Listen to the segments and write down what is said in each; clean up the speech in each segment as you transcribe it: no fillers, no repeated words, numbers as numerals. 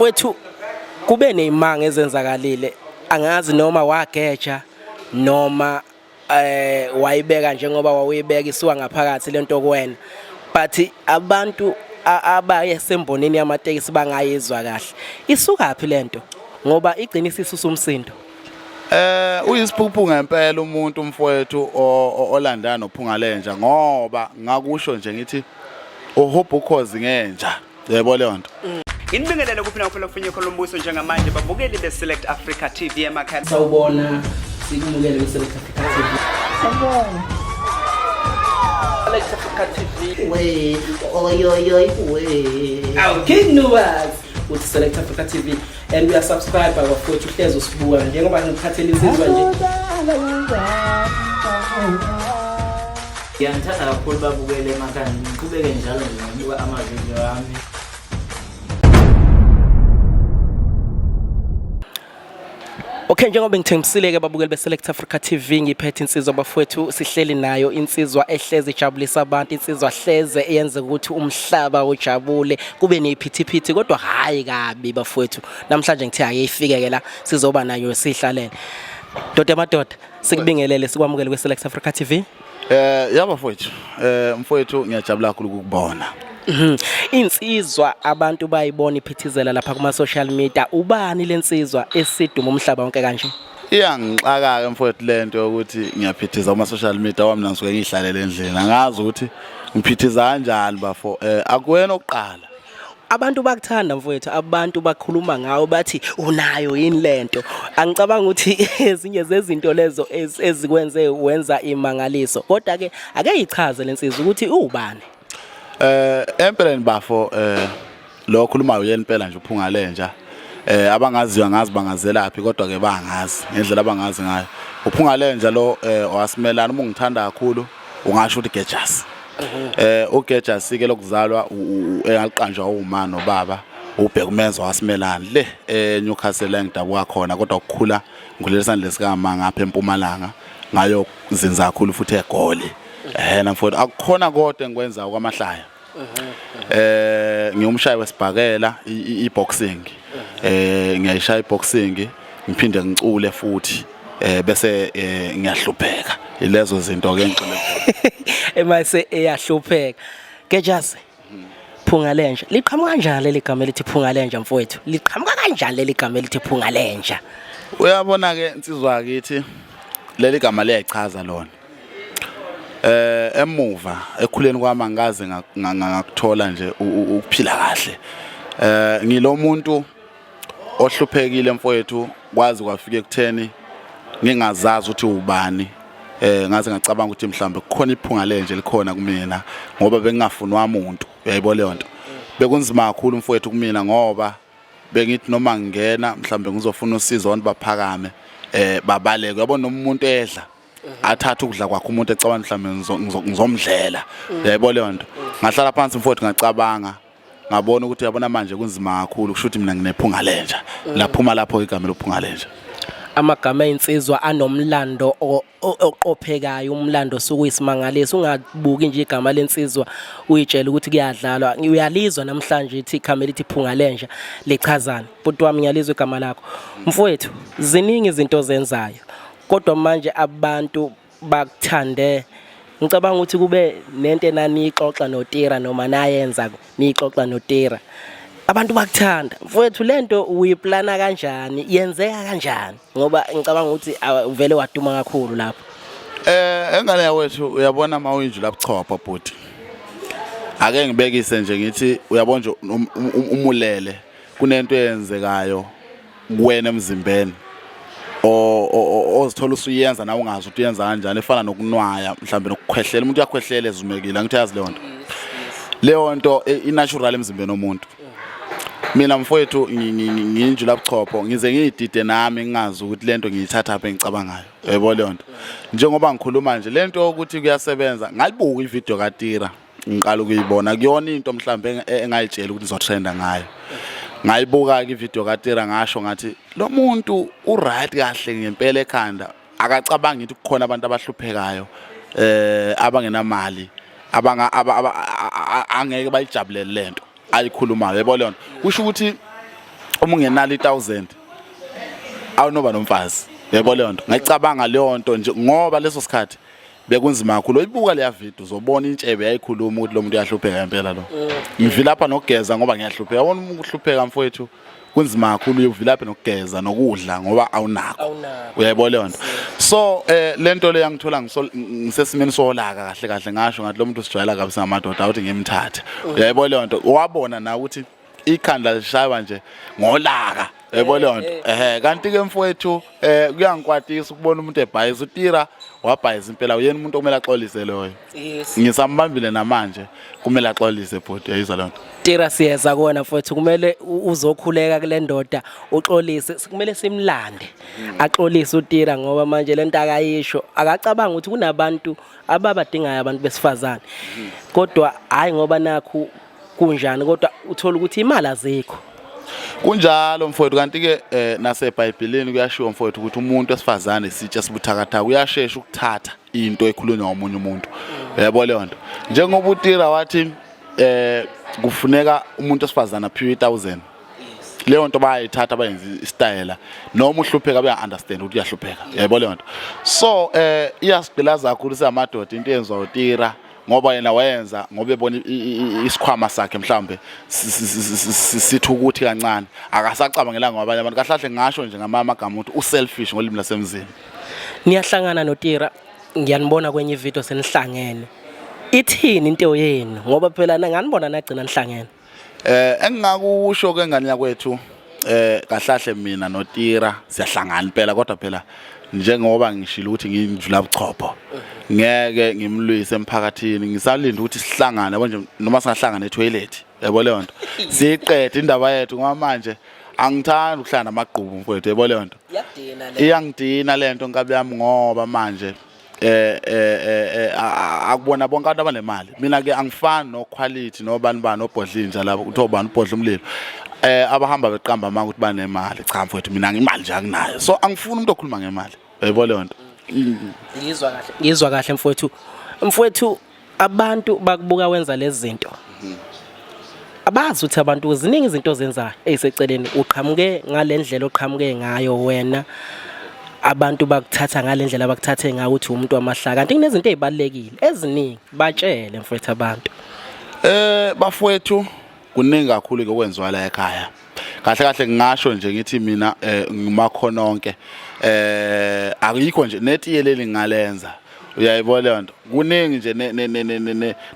mfowethu kube nezimanga ezenzakalile angazi noma wageja noma wayibeka njengoba wawuyibeka isuka ngaphakathi lento kuwena but abantu abayesembonini yamatekisi bangayizwa kahle isuka phi lento ngoba igcina isisusa umsindo uyisiphuphu ngempela umuntu mfowethu olandana nophungalenja ngoba ngakusho nje ngithi uhubha ukhozi ngenja yebo leyo nto Inibingelele kuphina kuphela kufinye khona umbuso njengamanje babukeli beSelect Africa TV emakhaya sawubona sikumukele beSelect Africa TV Sawubona Select Africa TV we we our king news with Select Africa TV and we are subscribed by bafowethu uhlezi usibuka njengoba ngiphathele insizwa nje Ngiyangithanda kakhulu babukele emakhaya ngiqhubeke njalo ngibuka amavideo ami Okay njengoba ngithembisile ke babukeli beSelect Africa TV ngiphethe insizwa bafowethu sihleli nayo insizwa ehleze ijabulisa abantu insizwa hleze eyenza ukuthi umhlaba ujabule kube nephithiphithi kodwa hayi kabi bafowethu namhlanje ngithi ayifike ke la sizoba nayo sihlalele madoda sikubingelele sikwamukele kweSelect Africa TV yaba mfowethu mfowethu ngiyajabula kakhulu ukubona insizwa abantu bayibona iphithizela lapha kuma social media ubani lensizwa esiduma umhlaba wonke kanje iyangixaka ke mfowethu lento ukuthi ngiyaphithiza kuma social media wami ngisuke ngihlalele endlini angazi ukuthi ngiphithiza kanjani bafo akuwena oqala abantu bakuthanda mfowethu abantu bakhuluma ngawo bathi unayo yini lento angicabanga ukuthi ezinye zezinto lezo ezikwenze wenza imangaliso kodwa ke ake yichaze lensizwa ukuthi ubani empeleni bafo lo khulumayo yempela nje uphungalenja abangaziwa ngazi bangazelaphi kodwa ke bangazi ngendlela abangazi ngayo uphungalenja lo wasimelana uma ngithanda kakhulu ungasho ukuthi Gejasi uGejasi ke lokuzalwa engaliqanjwa uma nobaba ubheka umenzo wasimelana le eNewcastle engidabuka khona kodwa ukukhula ngikulelisana lesikama ngapha eMpumalanga ngayo zinza kakhulu futhi egoli mfowethu akukhona kodwa engikwenza kwamahlaya ngiyumshayi wesibhakela iboxing ngiyayishaya iboxing ngiphinde ngicule futhi bese ngiyahlupheka ilezo zinto ke ngicule emase eyahlupheka Gejasi Phungalenja liqhamuka kanjani leli gama elithi Phungalenja mfowethu liqhamuka kanjani leli gama elithi Phungalenja uyabona ke insizwa yakithi leli gama liyayichaza lona emuva ekhuleni kwami angaze ngakuthola nje ukuphila kahle ngilomuntu ohluphekile mfowethu kwazi kwafika ekutheni ngingazazi ukuthi ubani ngaze ngacabanga ukuthi mhlambe kukhona iphungalenje likhona kumina ngoba bengingafunwa umuntu uyayibona leyo nto bekunzima kakhulu mfowethu kumina ngoba bengithi noma ngingena mhlambe ngizofuna usizo abantu baphakame babaleke uyabona nomuntu edla athatha ukudla kwakhe umuntu ecabanga mhlambe ngizomdlela uyayibona leyo nto ngahlala phansi mfowethu ngacabanga ngabona ukuthi yabona manje kunzima kakhulu kusho ukuthi mina nginephungalenja laphuma lapho igama lophungalenja amagama einsizwa anomlando oqophekayo umlando sokuyisimangaliso ungabuki nje igama lensizwa uyitshela ukuthi kuyadlalwa uyalizwa namhlanje ithi igama elithi Phungalenja lichazana bhuti wami ngiyalizwa igama lakho mfowethu ziningi izinto zenzayo kodwa manje abantu bakuthande ngicabanga ukuthi kube nento enani ixoxa noTira noma nayenza nixoxa noTira abantu bakuthanda mfowethu lento uyiplana kanjani yenzeka kanjani ngoba ngicabanga ukuthi uvele waduma kakhulu lapho engane yawethu uyabona mawuyinju labuchopha bhuti ake ngibekise nje ngithi uyabona nje umulele kunento eyenzekayo kuwena emzimbeni ozithola usuyenza nawe ungazi ukuthi uyenza kanjani efana nokunwaya mhlambe nokukhwehlela umuntu uyakhwehlela ezumekile angithi yazi leyo nto inatural emzimbeni womuntu mina mfowethu nginju labuchopho ngize ngiyidide nami ngingazi ukuthi lento ngiyithatha apha engicabangayo yebo leyo nto njengoba ngikhuluma nje lento ukuthi kuyasebenza ngalibuka ivideo kaTira ngiqala ukuyibona kuyona into mhlambe engayitshela ukuthi izotrenda ngayo ngayibuka ke ivideo kaTira ngasho ngathi lo muntu uright kahle ngempela ekhanda akacabanga ukuthi kukhona abantu abahluphekayo abangenamali angeke bayijabulele lento ayikhulumayo yebo leyo kusho ukuthi uma ungenalo 1000 awunoba nomfazi yebo leyo nto ngicabanga leyo nto nje ngoba leso sikhathi bekunzima kakhulu uyibuka leya video uzobona intshebe yayikhuluma ukuthi lo muntu uyahlupheka impela lo ngivila lapha nokugeza ngoba ngiyahlupheka yabona ukuhlupheka mfowethu kunzima kakhulu uyivila lapha nokugeza nokudla ngoba awunakho uyayibona leyo nto so lento le yangithola ngisesimeni solaka kahle kahle ngasho ngathi lo muntu usijwayela kabi singamadoda awuthi ngimthathe uyayibona leyo nto wabona na ukuthi ikhanda lishaywa nje ngolaka yebo leyo nto kanti ke mfowethu kuyangikwatisa ukubona umuntu ebhayiza utira wabhayiza impela uyena umuntu okumele axolise loyo ngisambambile namanje kumele axolise bhuti yayizwa leyo nto tira siyeza kuona mfowethu kumele uzokhuleka kule ndoda uxolise kumele simlande axolise utira ngoba manje lento akayisho akacabanga ukuthi kunabantu ababadingayo abantu besifazane kodwa hayi ngoba nakho kunjani kodwa uthola ukuthi imali azikho kunjalo mfowethu kanti ke naseBhayibhelini kuyashiwo mfowethu ukuthi umuntu esifazane sitshe sibuthakathaka uyashesha ukuthatha into ekhulunywa ngomunye umuntu yebo leyo nto njengoba utira wathi kufuneka umuntu esifazane aphiwe 1000 leyo nto bayayithatha bayenza istyle noma uhlupheka baya understand ukuthi uyahlupheka yebo leyo nto so iyasigqilaza kakhulu samadoda into yenziwa utira ngoba yena wayenza ngoba ebona isikhwama sakhe mhlambe sithi ukuthi kancane akasacabangela ngabanye abantu kahlahle ngasho nje ngamagama ukuthi uselfish ngolimi lasemzini niyahlangana noTira ngiyanibona kwenye ivideo senihlangene ithini into yenu ngoba phela nganibona nagcina nihlangene engingakusho ke ngani yakwethu kahlahle mina noTira siyahlangana impela kodwa phela njengoba ngishilo ukuthi ngindlula buchopho ngeke ngimlwise emphakathini ngisalinda ukuthi sihlangane yabo nje noma singahlangana etoilet yabo leyo nto siqede indaba yethu ngoba manje angithandi ukuhlala namagqubu mfowethu yabo leyo nto iyangidina lento nkabi yami ngoba manje akubona bonke abantu abanemali mina ke angifani no quality no bani obhodlinja lapho uthi obani ubhodla umlilo abahamba beqamba manje ukuthi banemali cha mfowethu mina ngimali nje akunayo so angifuni umuntu okhuluma ngemali yabo leyo nto ngizwa kahle mfowethu abantu bakubuka wenza lezi zinto abazi ukuthi abantu ziningi izinto ozenzayo eziseceleni uqhamuke ngalendlela oqhamuke ngayo wena abantu bakuthatha ngalendlela bakuthathe ngayo ukuthi umuntu wamahlaka kanti kunezinto ezibalekile eziningi batshele mfowethu abantu bafowethu kuningi kakhulu okwenziwa la ekhaya kahle kahle ngisho nje ngithi mina ngimakhono onke akuyikho nje netiyeleli ngalenza uyayibona leyo nto kuningi nje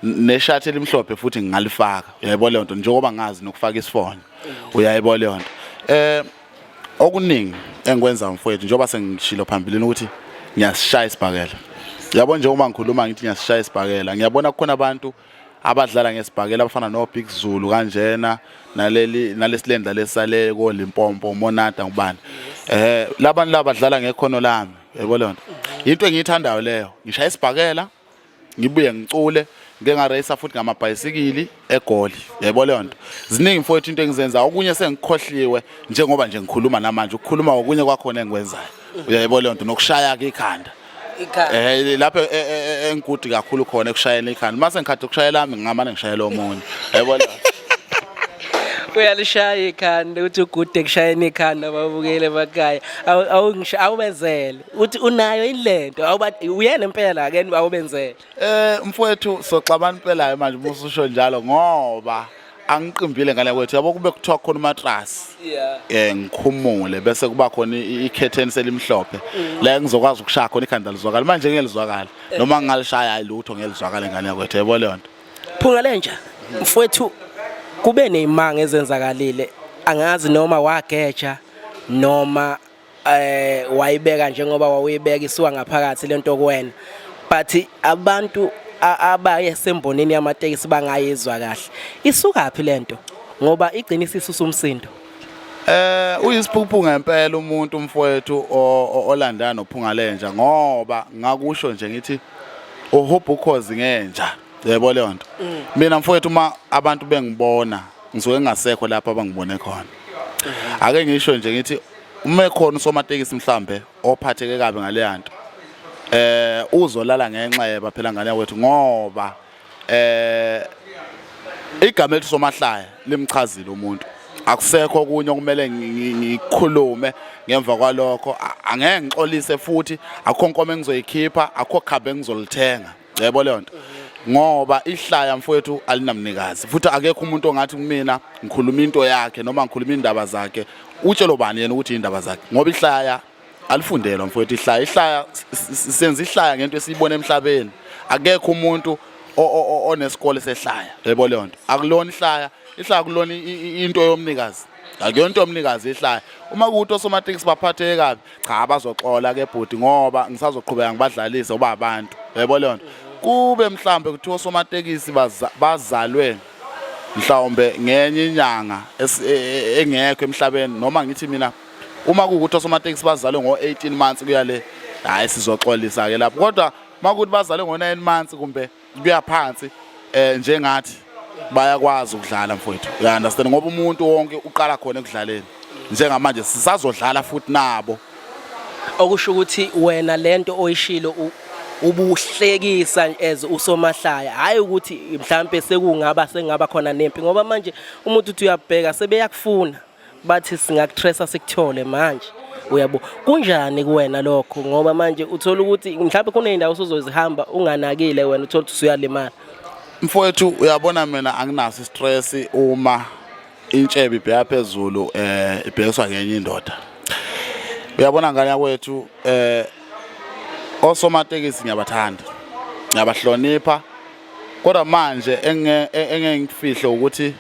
neshati elimhlophe futhi ngalifaka uyayibona leyo nto njengoba ngazi nokufaka isifonyo uyayibona leyo nto okuningi engikwenza mfowethu njengoba sengishilo phambilini ukuthi ngiyasishaya isibhakela yabona njengoba ngikhuluma ngithi ngiyasishaya isibhakela ngiyabona kukhona abantu abadlala ngesibhakela abafana no Big Zulu kanjena nalesilenda lesale ko Limpopo Monata ngubani labantu labadlala ngekhono lami yabona lonto into engiyithandayo leyo ngishaya isibhakela ngibuye ngicule ngeke ngarayisa futhi ngamabhayisikili eGoli yabona lonto ziningi mfowethu into engizenza okunye sengikhohliwe njengoba nje ngikhuluma namanje ukukhuluma okunye kwakhona engikwenzayo uyayibona lonto nokushaya ke ikhanda lapho engikude kakhulu khona ekushayela ikhanda mase ngikhathi ukushayela ami ngamane ngishayela omunye yabona uyalishaya ikhanda uthi ugude kushayela ikhanda babukele emakhaya awubenzele uthi unayo indlento uyena impela ke awubenzele mfowethu soxabana impela manje mususho njalo ngoba angiqimbile ngale kwethu yabo kube kuthiwa khona umatras ngikhumule bese kuba khona i-curtain selimhlophe la ngizokwazi ukushaya khona ikhanda lizwakala manje ngelizwakala noma ngingalishaya lutho ngelizwakala ngane yakwethu yebo leyo nto Phungalenja mfowethu kube nezimanga ezenzakalile angazi noma wageja noma wayibeka njengoba wawuyibeka isuka ngaphakathi lento kuwena but abantu abaye semboneni yamatekisi bangayizwa kahle isukaphi lento ngoba igcina isisusa umsindo uyisiphuphu ngempela umuntu mfowethu olandana noPhungalenja ngoba ngakusho nje ngithi uhopha ukhozi ngenja yebo leyo nto mina mfowethu uma abantu bengibona ngizoke ngasekho lapha abangibone khona ake ngisho nje ngithi uma ekhona usomatekisi mhlambe ophatheke kabi ngale yanto uzolala ngenxa yeba phela ngane yakwethu ngoba igama elithi somahlaya limchazile umuntu akusekho kunye okumele ngikhulume ngemva kwalokho angeke ngixolise futhi akho nkomo engizoyikhipha akho khabe engizolithenga yebo leyo nto ngoba ihlaya mfowethu alinamnikazi futhi akekho umuntu ongathi kumina ngikhuluma into yakhe noma ngikhuluma indaba zakhe utshelo bani yena ukuthi indaba zakhe ngoba ihlaya alifundelwa mfowethu ihlaya senza ihlaya ngento esiyibona emhlabeni akekho umuntu onesikole sehlaya yebo leyo nto akulona ihlaya kulona into yomnikazi akuyonto yomnikazi ihlaya uma kuthi osomatekisi baphatheke kabi cha bazoxola ke bhuti ngoba ngisazoqhubeka ngibadlalise oba abantu yebo leyo nto kube mhlambe kuthiwa osomatekisi bazalwe mhlawumbe ngenye inyanga engekho emhlabeni noma ngithi mina uma kuthi osomatekisi bazalwe ngo18 months kuyale hayi sizoxolisa ke lapho kodwa makuthi bazalwe ngo9 months kumbe kuya phansi njengathi bayakwazi ukudlala mfowethu you understand ngoba umuntu wonke uqala khona ekudlaleni njengamanje sisazodlala futhi nabo okusho ukuthi wena lento oyishilo ubuhlekisa as usomahlaya hayi ukuthi mhlambe sengaba khona nempi ngoba manje umuntu uthi uyabheka sebeyakufuna bathi singakutressa sikuthole manje uyabo kunjani kuwena lokho ngoba manje uthola ukuthi mhlawumbe kuneyindawo usuzozihamba unganakile wena uthola ukuthi uyalimala mfowethu uyabona mina anginaso istress uma intshebe ibheka phezulu ibhekiswa ngenye indoda uyabona ngane yakwethu osomatekisi ngiyabathanda ngiyabahlonipha kodwa manje engengifihle ukuthi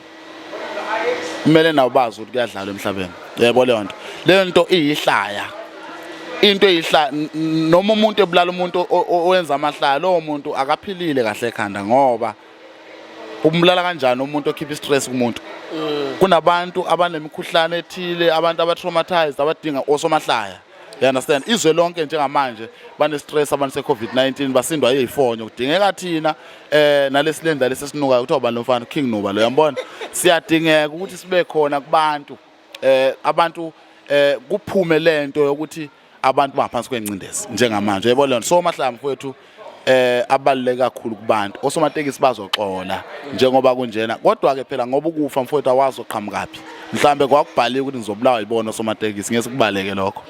kumele nawo bazi ukuthi kuyadlalwa emhlabeni yebo leyo nto iyihlaya into eyihlaya noma umuntu ebulala umuntu owenza amahlaya lo muntu akaphilile kahle ekhanda ngoba umbulala kanjani umuntu okhipha istress kumuntu kunabantu abanemikhuhlane ethile abantu abatraumatized abadinga osomahlaya you understand izwe lonke njengamanje bane stress abantu se-COVID-19 basindwa yifonyo kudingeka thina nalesilenda lesesinuka kuthiwa bani lomfana King Nuba lo yambona siyadingeka ukuthi sibe khona kubantu abantu kuphume lento yokuthi abantu bangaphansi kwencindezi njengamanje yebo leyo so mahlaya mfowethu abaluleke kakhulu kubantu osomatekisi bazoxola njengoba kunjena kodwa ke phela ngoba ukufa mfowethu awazi oqhamukaphi mhlambe kwakubhaliwe ukuthi ngizobulawa yibona osomatekisi ngeke sikubaleke lokho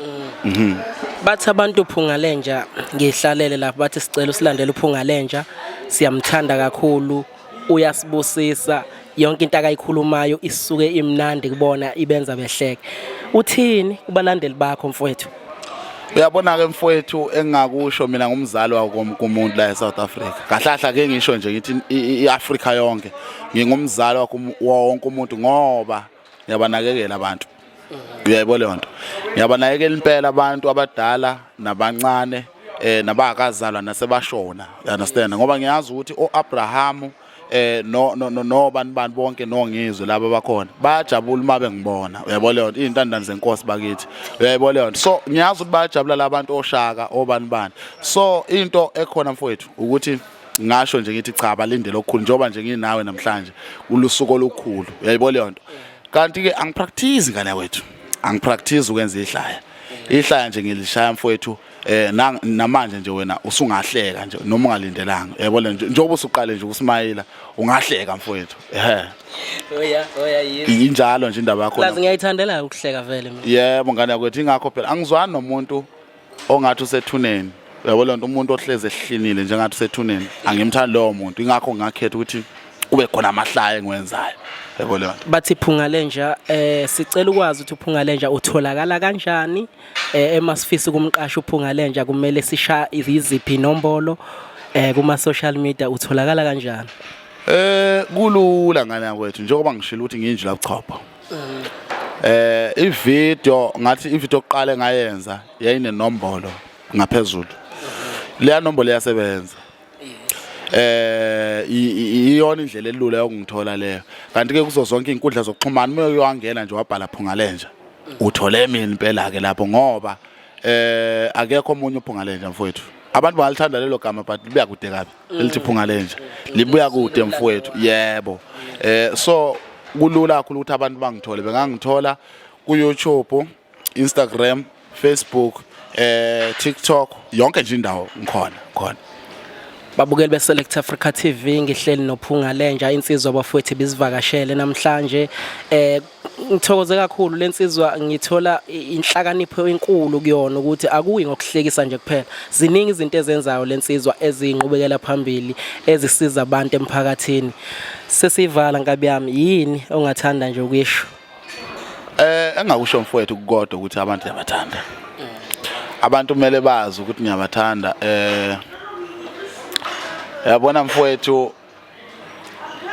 bathi abantu uPhungalenja ngihlalele lapho bathi sicela usilandele uPhungalenja siyamthanda kakhulu uyasibusisa yonke into akayikhulumayo isuke imnandi kubona ibenza behleke uthini kubalandeli bakho mfowethu uyabona ke mfowethu engakusho mina ngumzali wakumuntu la eSouth Africa kahlahla ke ngisho nje ngithi iAfrica yonke ngingumzali wonke umuntu ngoba ngiyabanakekela abantu uyayibona le nto ngiyabanakekela impela abantu abadala nabancane nabakazalwa nasebashona you understand ngoba ngiyazi ukuthi oAbraham no bani bonke nongizwe laba bakhona bayajabula uma bengibona uyayibona leyo izintandane zenkosi bakithi uyayibona leyo so ngiyazi ukuthi bayajabula labantu oshaka obani so into ekhona mfowethu ukuthi ngasho nje ngithi cha balindele okukhulu njoba nje nginawe namhlanje ulusuku olukhulu uyayibona leyo nto kanti ke angipractice ngane wethu angipractice ukwenza ihlaya nje ngilishaya mfowethu namanje nje wena usungahleka nje noma ungalindelanga yabona njengoba usuqale nje ukusmayila ungahleka mfowethu oya injalo nje indaba yakho lazi ngiyayithandela ukuhleka vele mina yebo ngane yakwethu ingakho phela angizwani nomuntu ongathi usethuneni uyabona umuntu ohleze ehlinile njengathi usethuneni angimthandi lowo muntu ingakho ngakhetha ukuthi kube khona amahlaya engiwenzayo yabona bathi Phungalenja sicela ukwazi ukuthi uPhungalenja utholakala kanjani emasifisi kumqasha uPhungalenja kumele sisha iziphi inombolo kuma social media utholakala kanjani kulula ngane yakwethu njengoba ngishilo ukuthi nginjila uchopho ivideo ngathi ivideo oqala engayenza yayinenombolo ngaphezulu leya nombolo yasebenza iyona indlela elula yokungithola leyo kanti ke kuzo zonke inkundla zokuxhumana uma uyangena nje wabhala Phungalenja uthole mina impela ke lapho ngoba akekho omunye uPhungalenja mfowethu abantu bangalithanda lelo gama but libuya kude kabi elithi Phungalenja libuya kude mfowethu yebo so kulula kakhulu ukuthi abantu bangithole bengangithola ku YouTube Instagram Facebook TikTok yonke nje indawo ngikhona Babukeli beSelect Africa TV ngihleli noPhungalenja insizwa abafowethu bizivakashele namhlanje. Ngithokoze kakhulu lensizwa ngithola inhlakanipho enkulu kuyona ukuthi akuyi ngokuhlekisa nje kuphela. Ziningi izinto ezenzayo lensizwa ezinqubekela phambili ezisiza abantu emphakathini. Sesivala nkabi yami yini ongathanda nje ukuyisho? Engakusho mfowethu kukodwa ukuthi abantu yabathanda. Abantu kumele bazi ukuthi ngiyabathanda. Yabona mfowethu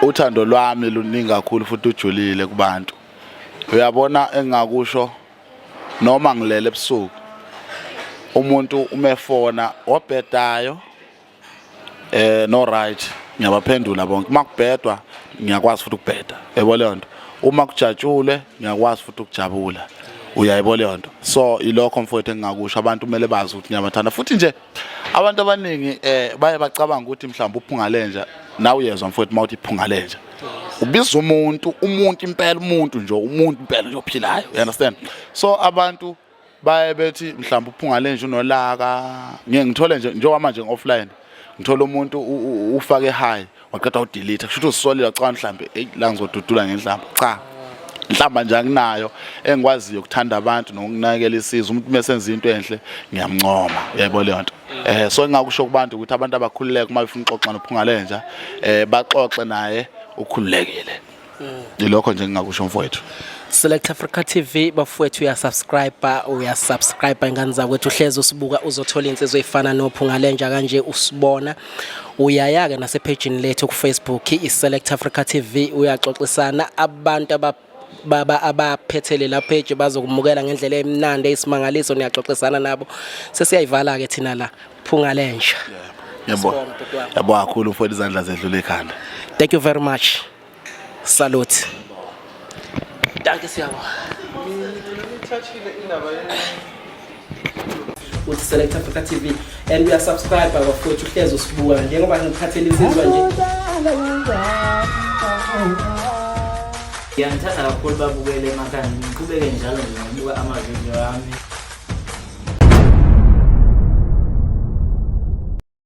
uthando lwami luningi kakhulu futhi ujulile kubantu. Uyabona engakusho noma ngilele ebusuku umuntu umefona obhedayo no right ngiyabaphendula bonke. Makubhedwa ngiyakwazi futhi ukubheda. Yebo leyo nto. Uma kujatshule ngiyakwazi futhi ukujabula. Uyayibona leyo nto. So ilokho mfowethu engakusho abantu kumele bazi ukuthi ngiyabathanda futhi nje abantu abaningi baye bacabanga ukuthi mhlawumbe uPhungalenja nawe uyezwa mfowethu mawuthi iPhungalenja ubiza umuntu impela umuntu impela nje ophilayo, you understand? So abantu baye bethi mhlawumbe uPhungalenja unolaka ngithole nje njengoba manje offline ngithola umuntu ufake high waqeda udelete kusho ukuthi usolile wacabanga mhlawumbe la ngizodudula ngenhlamba. Cha, inhlamba nje anginayo engikwaziyo ukuthanda abantu nokunakekela isizwe. Umuntu mesenza into enhle ngiyamncoma, uyayibona leyo nto. So engakusho kubantu ukuthi abantu abakhululeke uma befuna uxoxa noPhungalenja baxoxe naye ukhululekile. Yilokho nje engakusho mfowethu. Select Africa TV bafowethu uyasubscribe ingane zakwethu uhlezi usibuka uzothola insizwe efana noPhungalenja kanje usibona. Uyayaka nasepagini lethu ku Facebook iSelect Africa TV uyaxoxisana abantu abaphethele la page bazokumukela ngendlela emnandi eyisimangaliso niyaxoxisana nabo. Sesiyayivala ke thina la Phungalenja. Yebo. Yabo kakhulu mfowethu izandla zedlule ekhanda. Thank you very much. Salute. Danke siyabonga. With Select Africa TV and we are subscribed bafowethu uhlezi usibuka njengoba ngiphathele insizwa nje. Ngiyangithanda kakhulu babukele emakhaya ngiqhubeke njalo ngibuka ama-video ami.